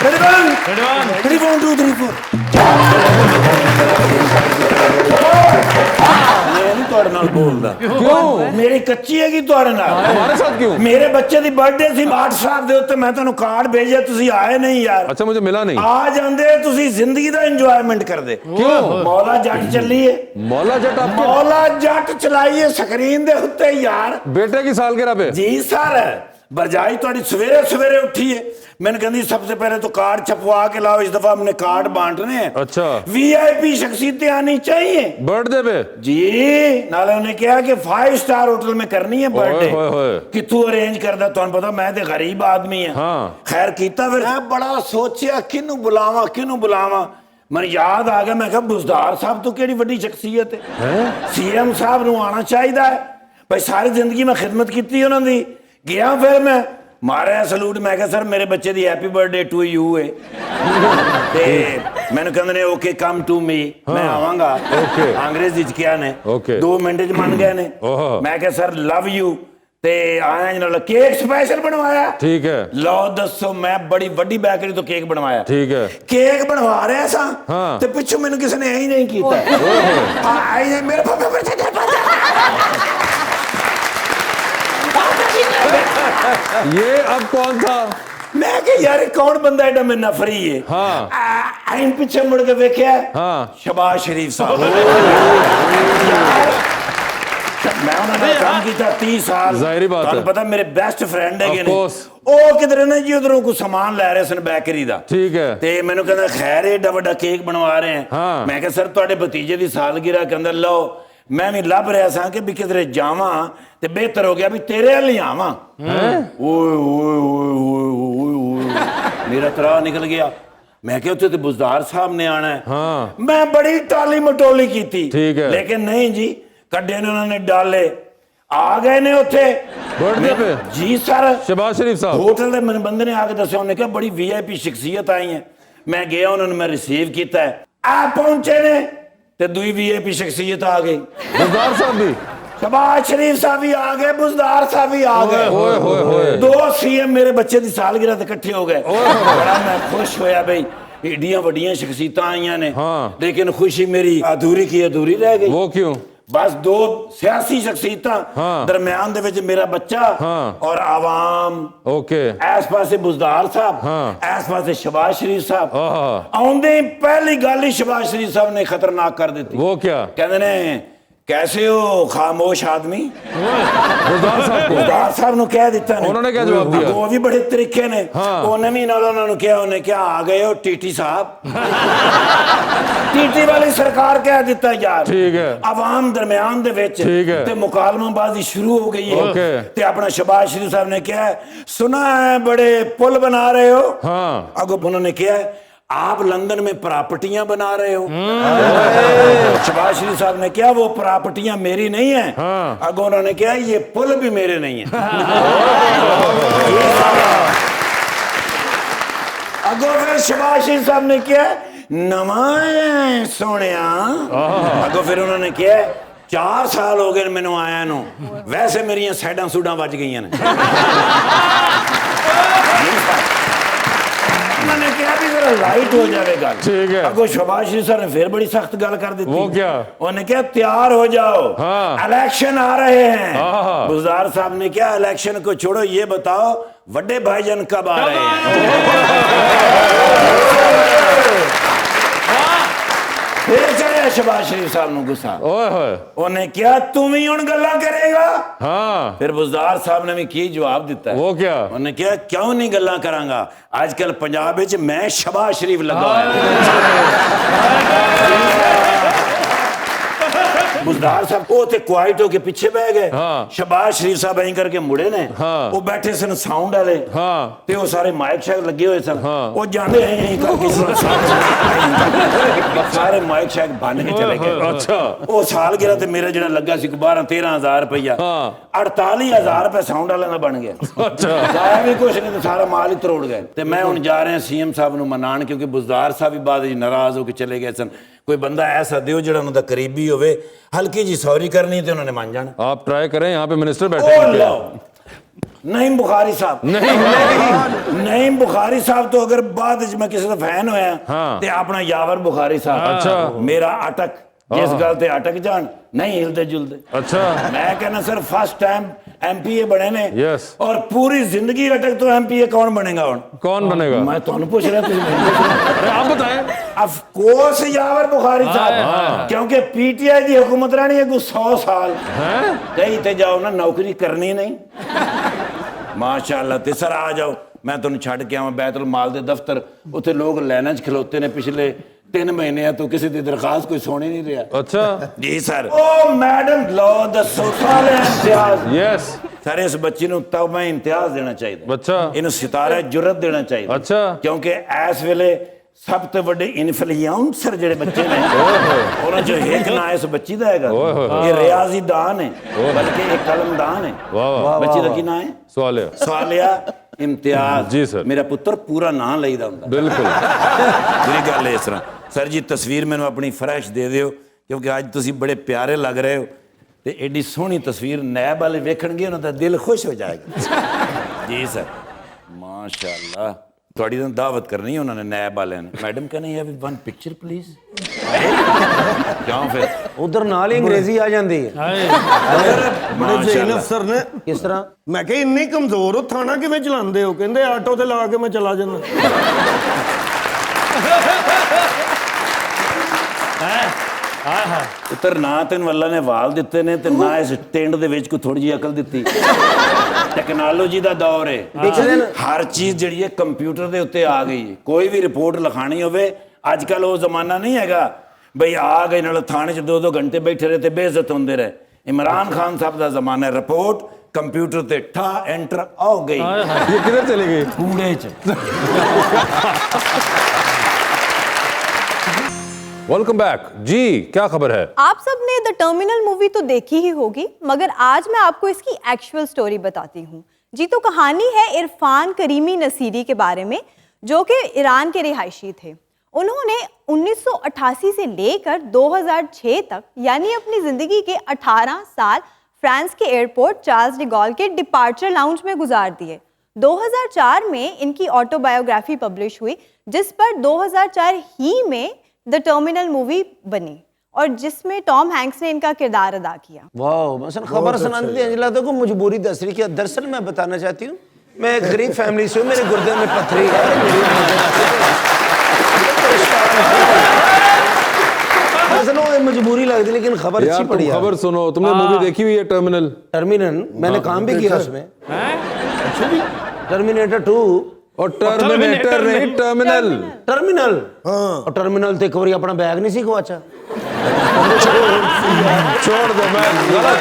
Ready, 1, 2, 3, 4. मैं नहीं ਤੁਹਾਡੇ ਨਾਲ ਬੋਲਦਾ क्यों? ਮੇਰੀ ਕੱਚੀ ਹੈਗੀ ਤੁਹਾਡੇ ਨਾਲ हमारे साथ क्यों? ਮੇਰੇ ਬੱਚੇ ਦੀ ਬਰਥਡੇ ਸੀ WhatsApp ਦੇ ਉੱਤੇ ਮੈਂ ਤੁਹਾਨੂੰ ਕਾਰਡ ਭੇਜਿਆ ਤੁਸੀਂ ਆਏ ਨਹੀਂ ਯਾਰ अच्छा मुझे मिला नहीं। ਆ ਜਾਂਦੇ ਤੁਸੀਂ ਜ਼ਿੰਦਗੀ ਦਾ ਇੰਜੋਇਮੈਂਟ ਕਰਦੇ क्यों? ਮੌਲਾ ਜੱਟ ਚੱਲੀਏ मौला जट आपके ਮੌਲਾ ਜੱਟ ਚਲਾਈਏ ਸਕਰੀਨ ਦੇ ਉੱਤੇ ਯਾਰ बेटे की सालगिरह पे? ਜੀ ਸਰ बरजाई थोड़ी सवेरे सवेरे उठी है मैंने कहती सबसे पहले तो कार्ड छपवा के लाओ इस दफा हमने कार्ड बांटने हैं अच्छा VIP शख्सियतें आनी चाहिए बर्थडे पे? जी नाले उन्हें कहा कि 5 स्टार होटल में करनी है बर्थडे ओए होए। कितू अरेंज करदा तुहानू पता मैं ते गरीब आदमी है हाँ। खैर कीता फिर मैं बड़ा सोचिया किनू बुलावा ਮੈਨੂੰ याद आ गया मैं कहा बुजदार साहब तो केड़ी वड्डी शख्सियत है CM साहब नू आना चाहिदा है भाई सारी जिंदगी में खिदमत कीती उन्हां दी गया फिर मैं मारिया सलूट मैं कहा सर मेरे बच्चे दी हैप्पी बर्थडे टू यू है ते मैंने कहंदे ने ओके कम टू मी मैं आवांगा ओके अंग्रेजी च क्या ने ओके 2 मिनट च मान गए ने मैं कहा सर लव यू ते आया जनाब केक स्पेशल बनवाया ठीक है लो दसो मैं बड़ी वड्डी बेकरी तो केक बनवाया ठीक है केक बनवा रहा सा हाँ। ते पिछू मैनू किसी ने यही नहीं कीता आई मेरे पापा ये अब कौन था? मैं कि यार कौन बंदा एडा में नफरी है हाँ। आइन पीछे मुड़ के देखा हाँ। शबाज शरीफ साहब मैं उन्होंने काम किया 30 साल जाहिर बात है पता मेरे बेस्ट फ्रेंड है Of किधर ने जी उधरों को सामान लै रहे सन बेकरी दा ठीक है ते मैनू कहंदा खैर एडा वड्डा केक बनवा रहे हैं हाँ। मैं कहा सर तुहाडे भतीजे दी सालगिरह कहंदा लो मैं भी लभ रहा सा कि भी किधरे जावां ते बेहतर हो गया भी तेरे हल ही आवां ओए ओए ओए ओए ओए मेरा तरा निकल गया मैं क्या उत्थे ते बुजदार साहब ने आना है हाँ। मैं बड़ी टाली मटोली की थी ठीक है लेकिन नहीं जी कड्डे ने उन्होंने डाले आ गए ने उत्थे बर्थडे पे? जी सर शहबाज शरीफ साहब होटल दे मैंने बंदे ने आके दस्या उन्हें कहा बड़ी VIP शख्सियत आई है मैं गया उन्होंने मैं रिसीव किया है आ पहुंचे ने ते दुई VIP शख्सियत आ गई बुजदार साहब भी? शहबाज शरीफ साहब भी आ गए बुजदार साहब भी आ गए ओए होए होए 2 CM मेरे बच्चे की सालगिरह ते इकट्ठे हो गए बड़ा मैं खुश होया भाई एडियां वड्डियां शख्सियत आईयां ने हाँ। लेकिन खुशी मेरी अधूरी की अधूरी रह गई वो क्यों? बस 2 सियासी शख्सियत हाँ। दरम्यान दे विच मेरा बच्चा हाँ। और आवाम ओके इस पासे बुजदार साहब हाँ। इस पासे शहबाज शरीफ साहब आहा। आउंदे पहली गल ही शहबाज शरीफ साहब ने खतरनाक कर दी वो क्या? कहते ने कैसे हो खामोश आदमी बुजदार साहब को? बुजदार साहब ने कह दिता ने उन्होंने क्या जवाब दिया? वो भी बड़े तरीके ने हाँ। उन्हें भी नाल उन्होंने क्या उन्हें क्या आ गए हो टीटी साहब टीटी वाली सरकार कह दिता यार ठीक है आवाम दरम्यान दे विच ठीक है ते मुकालमाबाजी शुरू हो गई है ओके ते अपना शहबाज शरीफ साहब ने क्या सुना है बड़े पुल बना रहे हो हाँ अगो उन्होंने क्या आप लंदन में प्रॉपर्टियां बना रहे हो शहबाज शरीफ साहब ने क्या वो प्रॉपर्टियां मेरी नहीं है हाँ। अगो उन्होंने क्या ये पुल भी मेरे नहीं है अगो फिर शहबाज शरीफ साहब ने क्या नवा सोने अगो फिर उन्होंने क्या 4 साल हो गए मैनू आया नु वैसे मेरिया साइडां सूडां बज गई ने उन्होंने क्या भी जरा लाइट हो जाएगा ठीक है अगो शहबाज शरीफ साहब ने फिर बड़ी सख्त गल कर दी वो क्या? उन्होंने क्या तैयार हो जाओ हाँ। इलेक्शन आ रहे हैं आहा। बुजदार साहब ने क्या इलेक्शन को छोड़ो ये बताओ बड़े भाईजान कब आ रहे हैं फिर चढ़िया शहबाज शरीफ साहब ने गुस्सा ओए होए उन्हें क्या तुम ही उन गल्ला करेगा हाँ फिर बुजदार साहब ने भी की जवाब दिता है वो क्या? उन्हें क्या क्यों नहीं गल्ला करांगा आजकल पंजाब विच मैं शहबाज शरीफ लगा बुजदार साहब वो ते क्वाइट होके पीछे बह गए हाँ। शहबाज शरीफ साहब ऐं करके मुड़े ने हाँ। वो बैठे सन साउंड वाले हाँ ते वो सारे माइक शाइक लगे हुए सन हाँ। वो जाने हैं करके सारे माइक शाइक बन के चले गए अच्छा वो साल गिरा ते मेरा जड़ा लगा सी 12-13 रुपया हाँ 48,000 रुपया साउंड वाले का बन गया अच्छा जाया भी कुछ नहीं तो सारा माल ही तरोड़ गए ते मैं हुण जा रहे CM साहब नूं मनाण क्योंकि बुजदार साहब भी बाद नाराज होकर चले गए सन कोई बंदा ऐसा दियो जड़ा उन्होंने करीबी होवे हल्की जी सॉरी करनी तो उन्होंने मान जाना आप ट्राई करें यहाँ पे मिनिस्टर बैठे ओ हैं लो नईम बुखारी साहब नहीं नईम बुखारी साहब तो अगर बाद च मैं किसी का फैन होया हाँ। ते अपना यावर बुखारी साहब अच्छा। मेरा अटक जिस गल ते अटक जान नहीं हिलते जुलते। अच्छा मैं कहना सर फर्स्ट टाइम एमपीए बने ने Yes। और पूरी जिंदगी अटक तो एमपीए कौन बनेगा हुन? कौन बनेगा? मैं तुहानू पूछ रहा तुसीं मैनू पूछ रहे। अरे आप बताएं। ऑफ कोर्स यावर बुखारी साहब क्योंकि पीटीआई की हुकूमत रहनी है 100 साल हैं? कहीं ते जाओ ना नौकरी करनी नहीं माशाअल्लाह ते सर आ जाओ मैं तुहानू छड़ के आवां बैतुल माल दे दफ्तर उत्थे लोग लाइनां च खलोते ने पिछले 3 महीने तो किसी दी दरखास्त कोई सुनी नहीं रहा। अच्छा जी सर ओ मैडम लो दसो साले इम्तियाज यस सर इस बच्ची ਨੂੰ तौबा इम्तियाज देना चाहिए अच्छा ਇਹਨੂੰ ਸਿਤਾਰਾ ਜੁਰਤ ਦੇਣਾ ਚਾਹੀਦਾ अच्छा ਕਿਉਂਕਿ ਇਸ ਵੇਲੇ ਸਭ ਤੋਂ ਵੱਡੇ ਇਨਫਲੂਐਂਸਰ ਜਿਹੜੇ ਬੱਚੇ ਨੇ ਉਹਨਾਂ ਚੋਂ ਇੱਕ ਨਾ ਇਸ ਬੱਚੀ ਦਾ ਹੈਗਾ ਇਹ ਰਿਆਜ਼ੀਦਾਨ ਹੈ ਬਲਕਿ ਇਹ ਕਲਮਦਾਨ ਹੈ वाह वाह ਬੱਚੀ ਦਾ ਕੀ ਨਾਮ ਹੈ सवाल है ਸਾਲਿਆ ਇਮਤਿਆਜ਼ ਜੀ ਸਰ। ਮੇਰਾ ਪੁੱਤਰ ਪੂਰਾ ਨਾਂ ਲਈਦਾ ਹੁੰਦਾ बिल्कुल ਮੇਰੀ ਗੱਲ ਇਸ ਤਰ੍ਹਾਂ ਸਰ ਜੀ ਤਸਵੀਰ ਮੈਨੂੰ ਆਪਣੀ ਫਰੈਸ਼ ਦੇ ਦਿਓ ਕਿਉਂਕਿ ਅੱਜ ਤੁਸੀਂ ਬੜੇ ਪਿਆਰੇ ਲੱਗ ਰਹੇ ਹੋ ਤੇ ਐਡੀ ਸੋਹਣੀ ਤਸਵੀਰ ਨੈਬ ਵਾਲੇ ਵੇਖਣਗੇ ਉਹਨਾਂ ਦਾ ਦਿਲ ਖੁਸ਼ ਹੋ ਜਾਏਗਾ ਜੀ ਸਰ ਮਾਸ਼ਾਅੱਲਾ ਤੁਹਾਡੀ ਤਾਂ ਦਾਵਤ ਕਰਨੀ ਉਹਨਾਂ ਨੇ ਨੈਬ ਵਾਲਿਆਂ ਨੇ madam can I have one picture please ਕਿਉਂ ਫਿਰ ਉਧਰ ਨਾਲ ਹੀ ਅੰਗਰੇਜ਼ੀ ਆ ਜਾਂਦੀ ਹੈ ਬੜੇ ਜ਼ਹੀਨ ਅਫਸਰ ਨੇ। ਕਿਸ ਤਰ੍ਹਾਂ? ਮੈਂ ਕਿਹਾ ਇੰਨੇ ਕਮਜ਼ੋਰ ਹੋ ਥਾਣਾ ਕਿਵੇਂ ਚਲਾਉਂਦੇ ਹੋ? ਕਹਿੰਦੇ ਆਟੋ ਤੇ ਲਾ ਕੇ ਮੈਂ ਚਲਾ ਜਾਂਦਾ। ਪੁੱਤਰ ਨਾ ਤੈਨੂੰ ਅੱਲਾ ਨੇ ਵਾਲ ਦਿੱਤੇ ਨੇ ਤੇ ਨਾ ਇਸ ਟਿੰਡ ਦੇ ਵਿੱਚ ਕੋਈ ਥੋੜੀ ਜਿਹੀ ਅਕਲ ਦਿੱਤੀ ਟੈਕਨੋਲੋਜੀ ਦਾ ਦੌਰ ਹੈ ਹਰ ਚੀਜ਼ ਜਿਹੜੀ ਹੈ ਕੰਪਿਊਟਰ ਦੇ ਉੱਤੇ ਆ ਗਈ ਹੈ ਕੋਈ ਵੀ ਰਿਪੋਰਟ ਲਿਖਾਣੀ ਹੋਵੇ ਅੱਜ ਕੱਲ ਉਹ ਜ਼ਮਾਨਾ ਨਹੀਂ ਹੈਗਾ ਬਈ ਆ ਗਏ ਨਾਲ ਥਾਣੇ 'ਚ 2-2 ਘੰਟੇ ਬੈਠੇ ਰਹੇ ਤੇ ਬੇਇੱਜ਼ਤ ਹੁੰਦੇ ਰਹੇ इमरान खान साहब का जमाना है रिपोर्ट कंप्यूटर ते ठा एंटर हो गई ये किधर चली गई? कूड़े च वेलकम बैक जी, क्या खबर है? आप सब ने द टर्मिनल मूवी तो देखी ही होगी मगर आज मैं आपको इसकी एक्चुअल स्टोरी बताती हूँ जी। तो कहानी है इरफान करीमी नसीरी के बारे में जो कि ईरान के रिहायशी थे। उन्होंने 1988 से लेकर 2006 तक यानी अपनी ज़िंदगी के 18 साल फ्रांस के एयरपोर्ट चार्ल्स डी गॉल के डिपार्चर लाउंज में गुजार दिए। 2004 में इनकी ऑटोबायोग्राफी पब्लिश हुई जिस पर 2004 ही में द टर्मिनल मूवी बनी और जिसमें टॉम हैंक्स ने इनका किरदार अदा किया। वाह मसन खबर सुनाती है अंजला तो को मजबूरी दस रही है। दरअसल मैं बताना चाहती हूँ मैं एक गरीब फैमिली से हूँ, मेरे गुर्दे में पथरी है। मजबूरी लगती लेकिन खबर यार अच्छी तुम पड़ी खबर सुनो, तुमने मूवी देखी हुई है टर्मिनल? टर्मिनल मैंने काम भी किया उसमें। टर्मिनेटर 2 और टर्मिनेटर नहीं टर्मिनल। टर्मिनल और टर्मिनल ते एक बार अपना बैग नहीं सी गवाचा। छोड़ दो मैं गलत